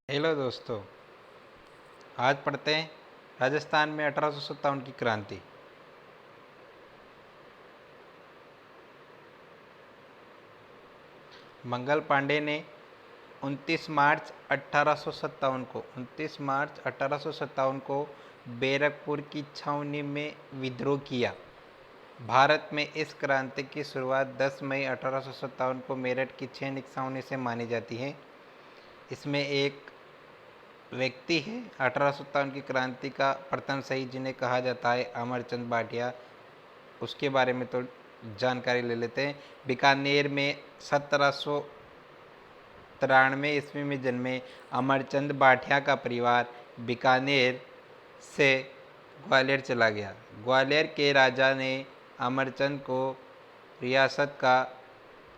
Hello दोस्तों, आज पढ़ते हैं राजस्थान में 1857 की क्रांति। मंगल पांडे ने 29 मार्च 1857 को बैरकपुर की छावनी में विद्रोह किया। भारत में इस क्रांति की शुरुआत 10 मई 1857 को मेरठ की सैनिक छावनी से मानी जाती है। इसमें एक व्यक्ति है 1857 की क्रांति का प्रथम शहीद, जिन्हें कहा जाता है अमरचंद भाटिया। उसके बारे में तो जानकारी ले लेते हैं। बीकानेर में 1793 ईस्वी में जन्मे अमरचंद भाटिया का परिवार बीकानेर से ग्वालियर चला गया। ग्वालियर के राजा ने अमरचंद को रियासत का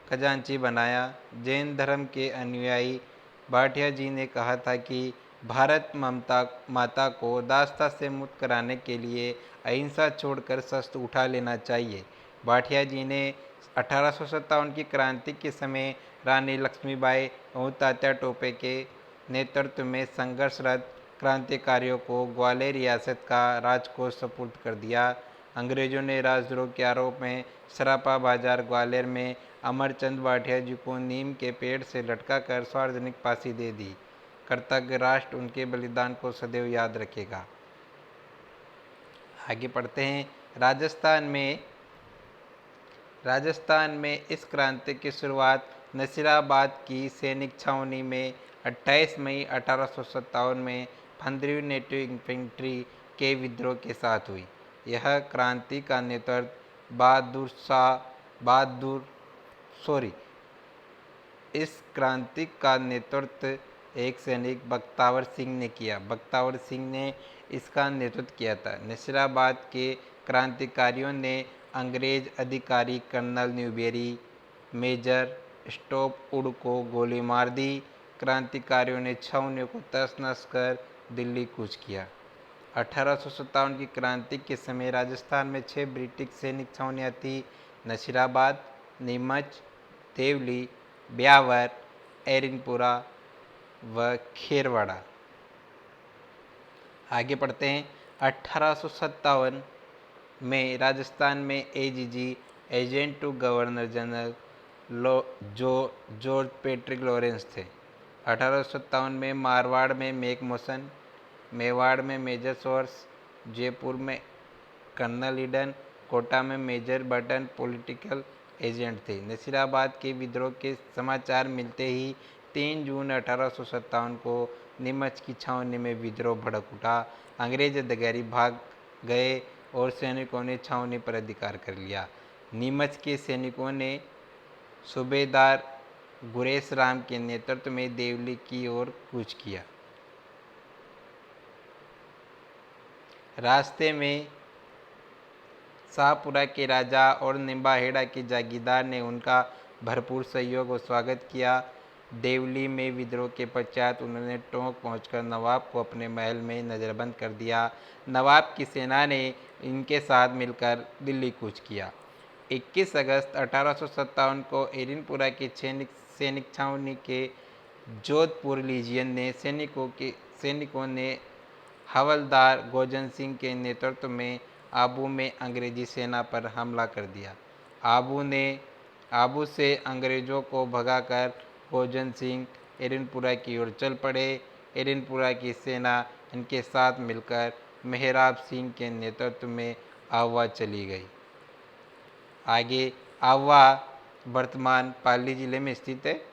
खजांची बनाया। जैन धर्म के अनुयायी भाटिया जी ने कहा था कि भारत माता को दासता से मुक्त कराने के लिए अहिंसा छोड़कर शस्त्र उठा लेना चाहिए। भाटिया जी ने 1857 की क्रांति के समय रानी लक्ष्मीबाई और तात्या टोपे के नेतृत्व में संघर्षरत क्रांतिकारियों को ग्वालियर रियासत का राजकोष सुपुर्द कर दिया। अंग्रेजों ने राजद्रोह के आरोप में सराफा बाजार ग्वालियर में अमरचंद भाटिया जी को नीम के पेड़ से लटका कर सार्वजनिक फांसी दे दी। कृतज्ञ राष्ट्र उनके बलिदान को सदैव याद रखेगा। आगे पढ़ते हैं। राजस्थान में इस क्रांति की शुरुआत नसीराबाद की सैनिक छावनी में 28 मई 1857 में 15वीं नेटिव इन्फेंट्री के विद्रोह के साथ हुई। यह क्रांति का नेतृत्व इस क्रांति का नेतृत्व एक सैनिक बख्तावर सिंह ने किया। बख्तावर सिंह ने इसका नेतृत्व किया था। नसीराबाद के क्रांतिकारियों ने अंग्रेज अधिकारी colonel Newbery, major Stopwood को गोली मार दी। क्रांतिकारियों ने छावनियों को तहस-नहस कर दिल्ली कूच किया। 1857 की क्रांति के समय राजस्थान में 6 ब्रिटिश सैनिक छावनियाँ थी: नसीराबाद, नीमच, देवली, ब्यावर, एरनपुरा व खेरवाड़ा। आगे पढ़ते हैं। 1857 में राजस्थान में AGG agent to governor general George Patrick Lawrence थे। 1857 में मारवाड़ में मैकमोहन, मेवाड़ में मेजर सोर्स, जयपुर में कर्नल ईडन, कोटा में मेजर बटन पॉलिटिकल एजेंट थे। नसीराबाद के विद्रोह के समाचार मिलते ही 3 जून 1857 को नीमच की छावनी में विद्रोह भड़क उठा। अंग्रेज अधिकारी भाग गए और सैनिकों ने छावनी पर अधिकार कर लिया। नीमच के सैनिकों ने सूबेदार गुरेश राम के नेतृत्व में देवली की ओर कूच किया। रास्ते में शाहपुरा के राजा और निम्बाहेड़ा के जागीरदार ने उनका भरपूर सहयोग और स्वागत किया। देवली में विद्रोह के पश्चात उन्होंने टोंक पहुंचकर नवाब को अपने महल में नज़रबंद कर दिया। नवाब की सेना ने इनके साथ मिलकर दिल्ली कूच किया। 21 अगस्त 1857 को एरनपुरा की सैनिक छावनी के जोधपुर लीजियन ने सैनिकों ने हवलदार गोजन सिंह के नेतृत्व में आबू में अंग्रेजी सेना पर हमला कर दिया। आबू से अंग्रेजों को भगाकर गोजन सिंह एरनपुरा की ओर चल पड़े। एरनपुरा की सेना इनके साथ मिलकर मेहराब सिंह के नेतृत्व में आवा चली गई। आगे आवा वर्तमान पाली जिले में स्थित है।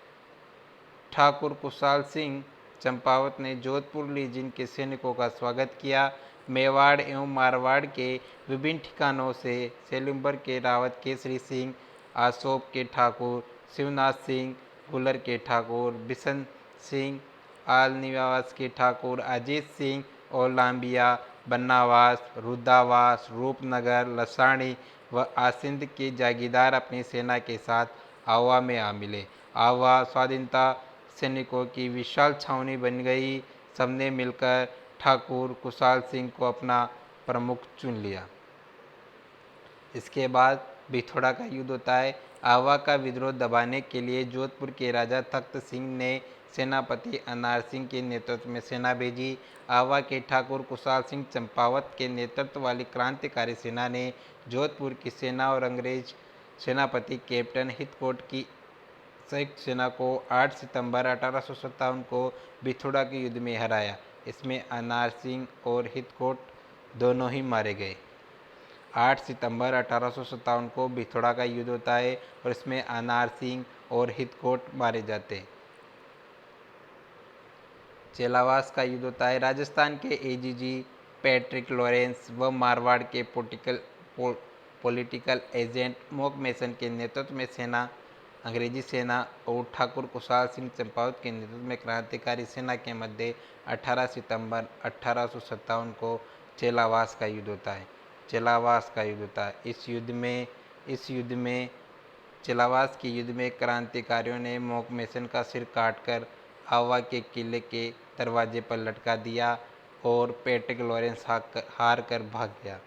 ठाकुर कुशाल सिंह चंपावत ने जोधपुर लीजियन के सैनिकों का स्वागत किया। मेवाड़ एवं मारवाड़ के विभिन्न ठिकानों से सेलुम्बर के रावत केसरी सिंह, आसोप के ठाकुर शिवनाथ सिंह, गुलर के ठाकुर बिशन सिंह, आल निवास के ठाकुर अजीत सिंह और लांबिया, बन्नावास, रुद्रावास, रूपनगर, लसाणी व आसिंद के जागीरदार अपनी सेना के साथ आवा में आ मिले। आवा स्वाधीनता सैनिकों की विशाल छावनी बन गई। सबने मिलकर ठाकुर कुशाल सिंह को अपना प्रमुख चुन लिया। इसके बाद भिथोड़ा का युद्ध होता है। आवा का विद्रोह दबाने के लिए जोधपुर के राजा तख्त सिंह ने सेनापति अनार सिंह के नेतृत्व में सेना भेजी। आवा के ठाकुर कुशाल सिंह चंपावत के नेतृत्व वाली क्रांतिकारी सेना ने जोधपुर की सेना और अंग्रेज सेनापति कैप्टन हिथकोट की संयुक्त सेना को 8 सितंबर 1857 को बिथुड़ा के युद्ध में हराया। इसमें अनार सिंह और हिथकोट दोनों ही मारे गए। 8 सितंबर 1857 को बिथुड़ा का युद्ध होता है और इसमें अनार सिंह और हिथकोट मारे जाते हैं। चेलावास का युद्ध होता है। राजस्थान के एजीजी पैट्रिक लॉरेंस व मारवाड़ के पॉलिटिकल एजेंट मोकमेसन के नेतृत्व में सेना, अंग्रेजी सेना और ठाकुर कुशाल सिंह चंपावत के नेतृत्व में क्रांतिकारी सेना के मध्य 18 सितंबर 1857 को चेलावास का युद्ध होता है। चेलावास का युद्ध होता है। इस युद्ध में चेलावास के युद्ध में क्रांतिकारियों ने मोकमेसन का सिर काटकर आवा के किले के दरवाजे पर लटका दिया और पैट्रिक लॉरेंस हार कर भाग गया।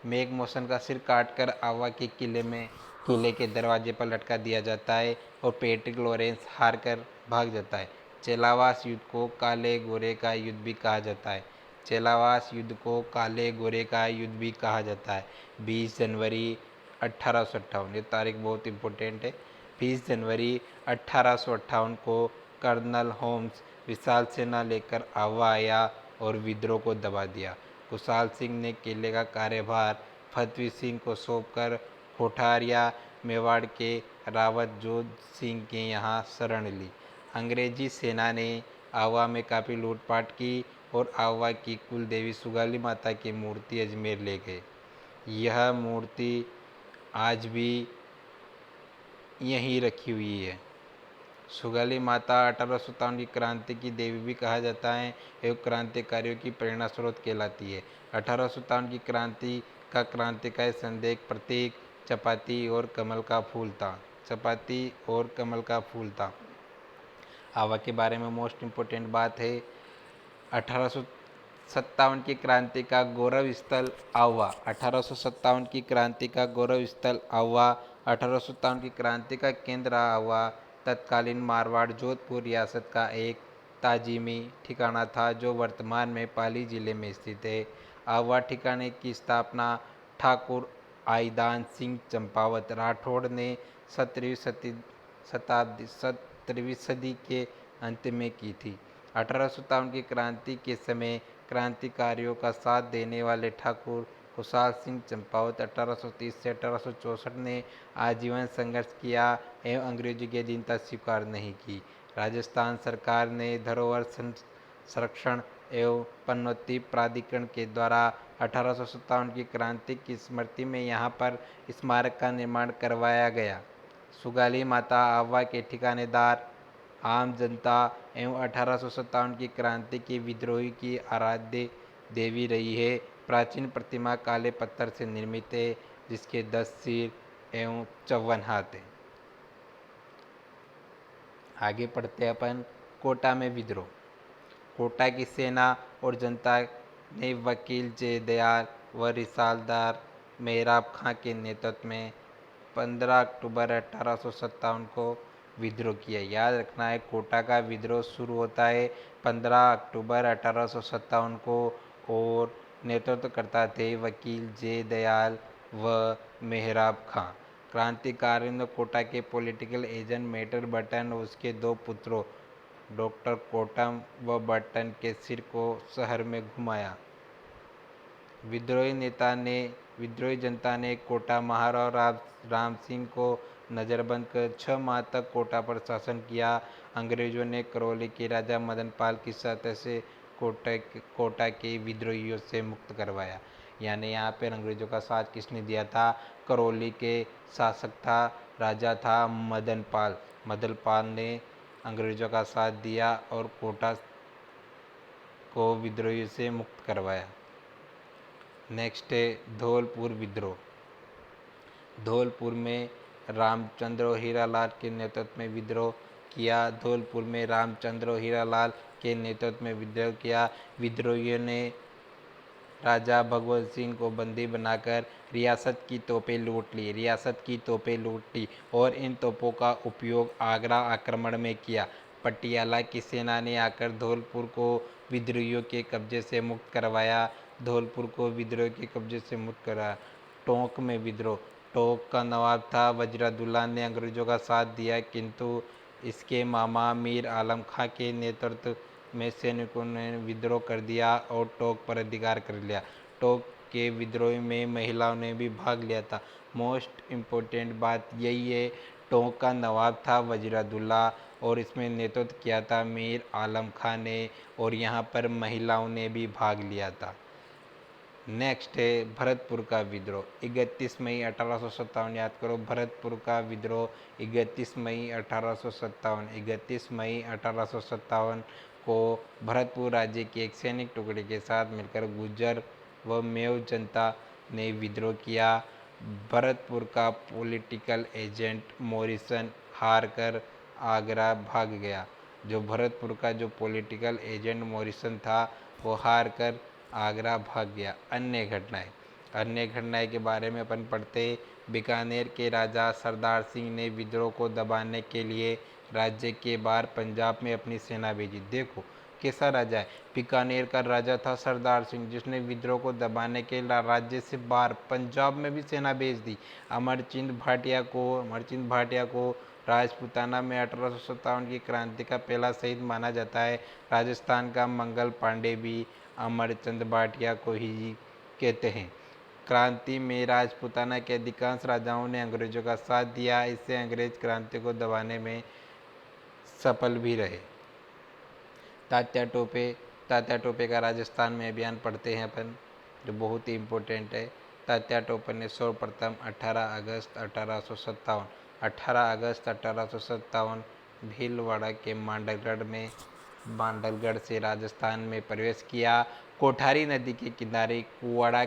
मैकमोसन का सिर काटकर आवा के किले के दरवाजे पर लटका दिया जाता है और पैट्रिक लॉरेंस हार कर भाग जाता है। चेलावास युद्ध को काले गोरे का युद्ध भी कहा जाता है। चेलावास युद्ध को काले गोरे का युद्ध भी कहा जाता है। 20 जनवरी 1858, ये तारीख बहुत इम्पोर्टेंट है। 20 जनवरी 1858 को कर्नल होम्स विशाल सेना लेकर आवा आया और विद्रोह को दबा दिया। कुशाल सिंह ने किले का कार्यभार फतवी सिंह को सौंपकर कोठारिया मेवाड़ के रावत जोध सिंह के यहाँ शरण ली। अंग्रेजी सेना ने आवा में काफ़ी लूटपाट की और आवा की कुल देवी सुगाली माता की मूर्ति अजमेर ले गए। यह मूर्ति आज भी यहीं रखी हुई है। सुगाली माता 1857 की क्रांति की देवी भी कहा जाता है एवं क्रांतिकारियों की प्रेरणा स्रोत कहलाती है। 1857 की क्रांति का क्रांतिकारी संदेश प्रतीक चपाती और कमल का फूल था। चपाती और कमल का फूल था। आवा के बारे में मोस्ट इम्पोर्टेंट बात है, 1857 की क्रांति का गौरव स्थल आवा। 1857 की क्रांति का गौरव स्थल आवा। 1857 की क्रांति का केंद्र आवा तत्कालीन मारवाड़ जोधपुर रियासत का एक ताजीमी ठिकाना था जो वर्तमान में पाली जिले में स्थित है। आवा ठिकाने की स्थापना ठाकुर आईदान सिंह चंपावत राठौड़ ने 17वीं सदी के अंत में की थी। 1857 की क्रांति के समय क्रांतिकारियों का साथ देने वाले ठाकुर कुशाल सिंह चंपावत 1830 से 1864 ने आजीवन संघर्ष किया एवं अंग्रेजों की अधीनता स्वीकार नहीं की। राजस्थान सरकार ने धरोहर संरक्षण एवं पनोत्ती प्राधिकरण के द्वारा 1857 की क्रांति की स्मृति में यहाँ पर स्मारक का निर्माण करवाया गया। सुगाली माता आवा के ठिकानेदार आम जनता एवं 1857 की क्रांति के विद्रोही की आराध्य देवी रही है। प्राचीन प्रतिमा काले पत्थर से निर्मित है जिसके 10 सिर एवं 54 हाथ हैं। आगे पढ़ते हैं अपन कोटा में विद्रोह। कोटा की सेना और जनता ने वकील जयदयाल व रिसालदार मेहराब खां के नेतृत्व में 15 अक्टूबर 1857 को विद्रोह किया। याद रखना है, कोटा का विद्रोह शुरू होता है 15 अक्टूबर 1857 को और नेतृत्व करता थे वकील जयदयाल व मेहराब खां। क्रांतिकारियों ने कोटा के पॉलिटिकल एजेंट मेटर बटन और उसके 2 पुत्रों डॉक्टर कोटम व बटन के सिर को शहर में घुमाया। विद्रोही जनता ने कोटा महाराणा राम सिंह को नज़रबंद कर 6 माह तक कोटा पर शासन किया। अंग्रेजों ने करौली के राजा मदनपाल की सहायता से कोटा के विद्रोहियों से मुक्त करवाया। यानी यहाँ पर अंग्रेजों का साथ किसने दिया था? करौली के शासक था, राजा था मदनपाल। मदनपाल ने अंग्रेजों का साथ दिया और कोटा को विद्रोहियों से मुक्त करवाया। नेक्स्ट है धौलपुर विद्रोह। धौलपुर में रामचंद्र और हीरालाल के नेतृत्व में विद्रोह किया। धौलपुर में रामचंद्र और हीरालाल के नेतृत्व में विद्रोह किया। विद्रोहियों ने राजा भगवत सिंह को बंदी बनाकर रियासत की तोपें लूट ली और इन तोपों का उपयोग आगरा आक्रमण में किया। पटियाला की सेना ने आकर धौलपुर को विद्रोहियों के कब्जे से मुक्त करवाया। धौलपुर को विद्रोह के कब्जे से मुक्त कराया। टोंक में विद्रोह। टोंक का नवाब था वजीरुद्दौला ने अंग्रेजों का साथ दिया, किंतु इसके मामा मीर आलम खां के नेतृत्व में सैनिकों ने विद्रोह कर दिया और टोंक पर अधिकार कर लिया। टोंक के विद्रोह में महिलाओं ने भी भाग लिया था। मोस्ट इम्पोर्टेंट बात यही है, टोंक का नवाब था वजीरुद्दौला और इसमें नेतृत्व किया था मीर आलम खां ने, और यहाँ पर महिलाओं ने भी भाग लिया था। नेक्स्ट है भरतपुर का विद्रोह। 31 मई 1857, याद करो भरतपुर का विद्रोह 31 मई 1857। 31 मई 1857 को भरतपुर राज्य के एक सैनिक टुकड़े के साथ मिलकर गुर्जर व मेव जनता ने विद्रोह किया। भरतपुर का पॉलिटिकल एजेंट मॉरिसन हार कर आगरा भाग गया। जो भरतपुर का जो पॉलिटिकल एजेंट मॉरिसन था वो हार कर आगरा भाग गया। अन्य घटनाएं के बारे में अपन पढ़ते। बीकानेर के राजा सरदार सिंह ने विद्रोह को दबाने के लिए राज्य के बाहर पंजाब में अपनी सेना भेजी। देखो कैसा राजा है, बीकानेर का राजा था सरदार सिंह, जिसने विद्रोह को दबाने के लिए राज्य से बाहर पंजाब में भी सेना भेज दी। अमरचंद भाटिया को राजपूताना में 1857 की क्रांति का पहला शहीद माना जाता है। राजस्थान का मंगल पांडे भी अमरचंद भाटिया को ही कहते हैं। क्रांति में राजपूताना के अधिकांश राजाओं ने अंग्रेजों का साथ दिया। इससे अंग्रेज क्रांति को दबाने में सफल भी रहे। तात्या टोपे का राजस्थान में अभियान पढ़ते हैं अपन, जो बहुत ही इम्पोर्टेंट है। तात्या टोपे ने सर्वप्रथम 18 अगस्त 1857 भीलवाड़ा के मांडलगढ़ से राजस्थान में प्रवेश किया। कोठारी नदी के किनारे कुवाड़ा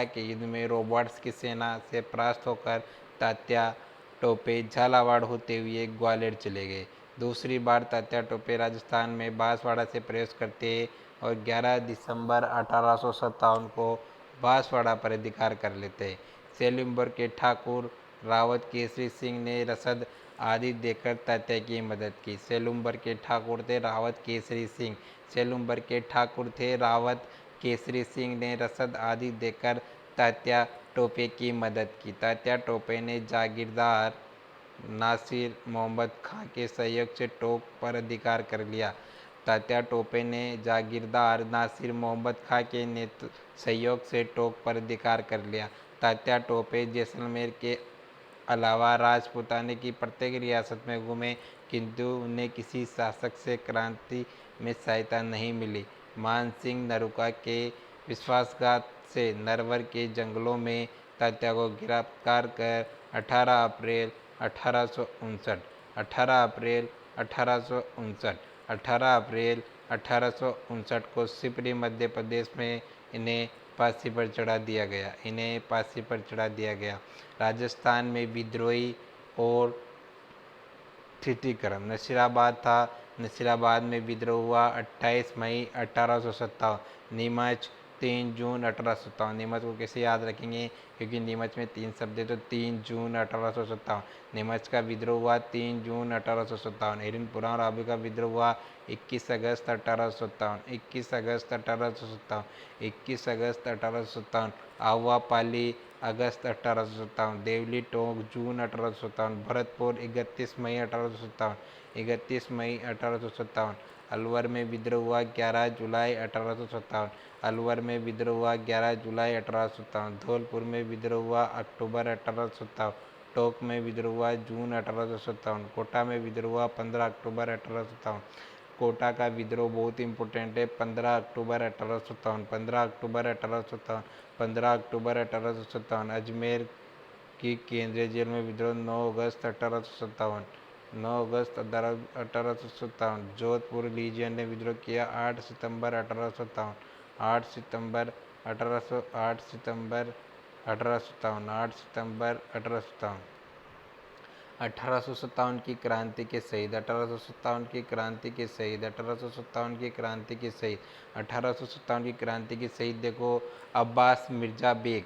के युद्ध में रॉबर्ट्स की सेना से परास्त होकर तात्या टोपे झालावाड़ होते हुए ग्वालियर चले गए। दूसरी बार तात्या टोपे राजस्थान में बांसवाड़ा से प्रवेश करते और 11 दिसंबर 1857 को बांसवाड़ा पर अधिकार कर लेते। सेलुम्बर के ठाकुर रावत केसरी सिंह ने रसद आदि देकर तात्या की मदद की। सेलुम्बर के ठाकुर थे रावत केसरी सिंह ने रसद आदि देकर तात्या टोपे की मदद की। तात्या टोपे ने जागीरदार नासिर मोहम्मद खां के सहयोग से टोंक पर अधिकार कर लिया। तात्या टोपे ने जागीरदार नासिर मोहम्मद खां के सहयोग से टोंक पर अधिकार कर लिया। तात्या टोपे जैसलमेर के अलावा राजपूताना की प्रत्येक रियासत में घूमे, किंतु उन्हें किसी शासक से क्रांति में सहायता नहीं मिली। मानसिंह नरूका के विश्वासघात से नरवर के जंगलों में तात्या को गिरफ्तार कर 18 अप्रैल 1859 को सिपरी मध्य प्रदेश में इन्हें फांसी पर चढ़ा दिया गया। राजस्थान में विद्रोही और स्थितिक्रम। नसीराबाद में विद्रोह हुआ 28 मई 1857। नीमच 3 जून 1857। नीमच को कैसे याद रखेंगे, क्योंकि नीमच में 3 शब्द है, तो 3 जून 1857 नीमच का विद्रोह हुआ। 3 जून 1857। हिरनपुरा और आबू का विद्रोह हुआ 21 अगस्त 1857। आहुआ पाली अगस्त 1857। देवली टोंक जून 1857। भरतपुर 31 मई 1857। अलवर में विद्रोह हुआ 11 जुलाई 1857। धौलपुर में विद्रोह हुआ अक्टूबर 1857। टोंक में विद्रोह हुआ जून 1857। कोटा में विद्रोह हुआ 15 अक्टूबर 1857। कोटा का विद्रोह बहुत इंपॉर्टेंट है। 15 अक्टूबर 1857। अजमेर की केंद्रीय जेल में विद्रोह 9 अगस्त 1857। जोधपुर लीजियन ने विद्रोह किया 8 सितंबर 1857। 1857 की क्रांति के शहीद। 1857 की क्रांति के शहीद देखो, अब्बास मिर्जा बेग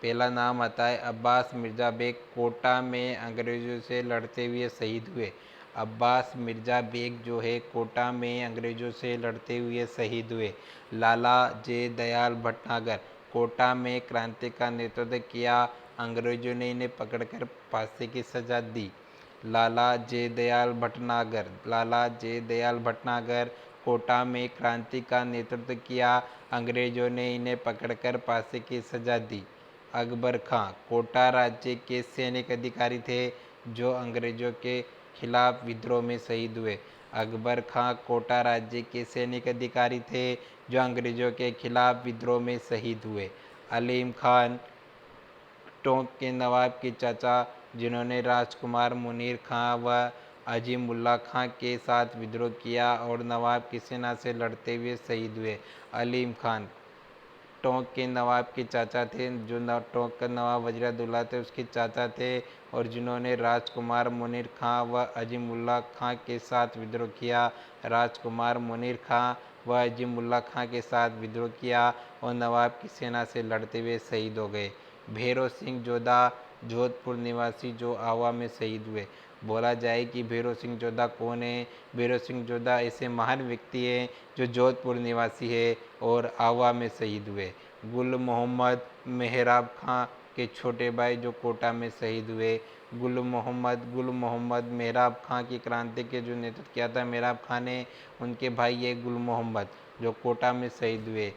पहला नाम आता है अब्बास मिर्ज़ा बेग, कोटा में अंग्रेज़ों से लड़ते हुए शहीद हुए। अब्बास मिर्ज़ा बेग जो है कोटा में अंग्रेज़ों से लड़ते हुए शहीद हुए। लाला जे दयाल भटनागर, कोटा में क्रांति का नेतृत्व किया, अंग्रेज़ों ने इन्हें पकड़कर फांसी की सज़ा दी। लाला जे दयाल भटनागर, लाला जे दयाल भटनागर कोटा में क्रांति का नेतृत्व किया, अंग्रेज़ों ने इन्हें पकड़कर फांसी की सज़ा दी। अकबर खां कोटा राज्य के सैनिक अधिकारी थे जो अंग्रेज़ों के खिलाफ विद्रोह में शहीद हुए। अकबर खां कोटा राज्य के सैनिक अधिकारी थे जो अंग्रेज़ों के खिलाफ विद्रोह में शहीद हुए। अलीम खान टोंक के नवाब के चाचा जिन्होंने राजकुमार मुनीर खां व अजीमुल्ला खां के साथ विद्रोह किया और नवाब की सेना से लड़ते हुए शहीद हुए। अलीम खान टोंक के नवाब के चाचा थे, जो टोंक का नवाब वजीरुद्दौला थे उसके चाचा थे और जिन्होंने राजकुमार मुनीर खां व अजीमुल्ला खां के साथ विद्रोह किया। राजकुमार मुनीर खां व अजीमुल्ला खां के साथ विद्रोह किया और नवाब की सेना से लड़ते हुए शहीद हो गए। भैरव सिंह जोधा जोधपुर निवासी जो आवा में शहीद हुए। बोला जाए कि भैरव सिंह जोधा कौन है? भैरव सिंह जोधा ऐसे महान व्यक्ति हैं जो जोधपुर निवासी है और आवा में शहीद हुए। गुल मोहम्मद मेहराब खां के छोटे भाई जो कोटा में शहीद हुए। गुल मोहम्मद मेहराब खां की क्रांति के जो नेतृत्व किया था मेहराब खां ने, उनके भाई ये गुल मोहम्मद जो कोटा में शहीद हुए।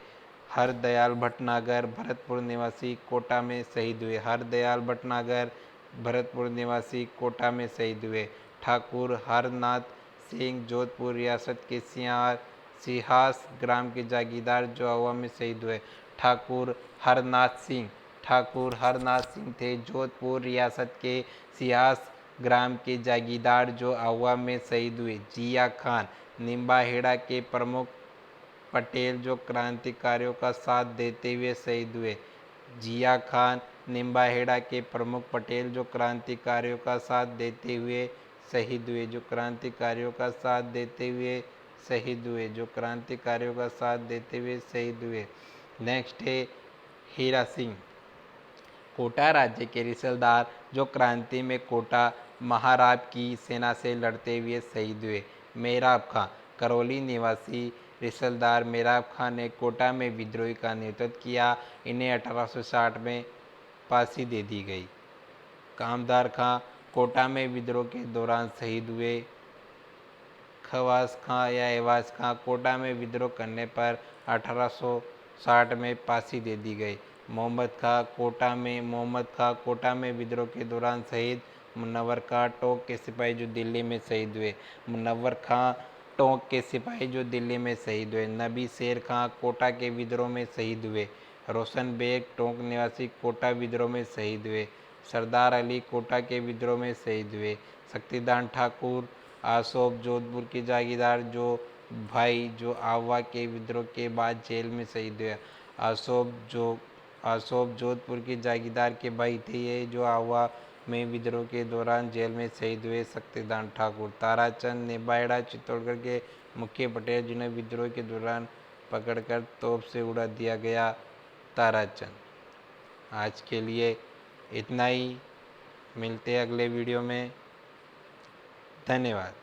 हरदयाल भटनागर भरतपुर निवासी कोटा में शहीद हुए। हरदयाल भटनागर भरतपुर निवासी कोटा में शहीद हुए। ठाकुर हरनाथ सिंह जोधपुर रियासत के सिहास ग्राम के जागीरदार जो आवा में शहीद हुए। ठाकुर हरनाथ सिंह थे जोधपुर रियासत के सिहास ग्राम के जागीरदार जो आवा में शहीद हुए। जिया खान निम्बाहेड़ा के प्रमुख पटेल जो क्रांतिकारियों का साथ देते हुए शहीद हुए। जिया खान निम्बाहेड़ा के प्रमुख पटेल जो क्रांतिकारियों का साथ देते हुए शहीद हुए। जो क्रांतिकारियों का साथ देते हुए शहीद हुए। जो क्रांतिकारियों का साथ देते हुए शहीद हुए। नेक्स्ट है हीरा सिंह, कोटा राज्य के रिसलदार जो क्रांति में कोटा महाराब की सेना से लड़ते हुए शहीद हुए। मेहराब खां करौली निवासी रिसलदार मेहराब खां ने कोटा में विद्रोह का नेतृत्व किया। इन्हें 1860 में फांसी दे दी गई। कामदार खां कोटा में विद्रोह के दौरान शहीद हुए। खवास खां या एवाज खां कोटा में विद्रोह करने पर 1860 में फांसी दे दी गई। मोहम्मद खां कोटा में विद्रोह के दौरान शहीद। मुनव्वर खां टोंक के सिपाही जो दिल्ली में शहीद हुए। मुनव्वर खां टोंक के सिपाही जो दिल्ली में शहीद हुए। नबी शेर खां कोटा के विद्रोह में शहीद हुए। रोशन बेग टोंक निवासी कोटा विद्रोह में शहीद हुए। सरदार अली कोटा के विद्रोह में शहीद हुए। शक्तिदान ठाकुर आसोप जोधपुर के जागीरदार जो भाई जो आवा के विद्रोह के बाद जेल में शहीद हुए। आसोप जोधपुर के जागीरदार के भाई थे ये जो आवा में विद्रोह के दौरान जेल में शहीद हुए। शक्तिदान ठाकुर ताराचंद निम्बाहेड़ा चित्तौड़गढ़ के मुख्य पटेल जिन्हें विद्रोह के दौरान पकड़कर तोप से उड़ा दिया गया। ताराचंद। आज के लिए इतना ही, मिलते हैं अगले वीडियो में। धन्यवाद।